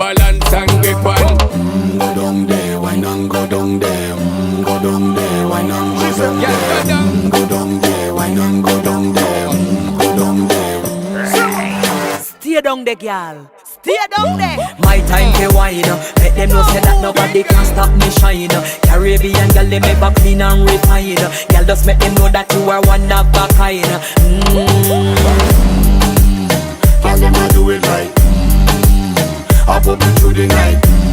balance and grip on. Go down there, why not go down there? Go down there, why not go down there? Go down there, why not go down there? Go down there. Stay down there, girl. Stay down there. My time to wine. Let them know say that nobody can stop me shine. Caribbean girl, they make up clean and refine. Girl, just make them know that you are one of a kind. Girl, them a do it right. I pop it through the night.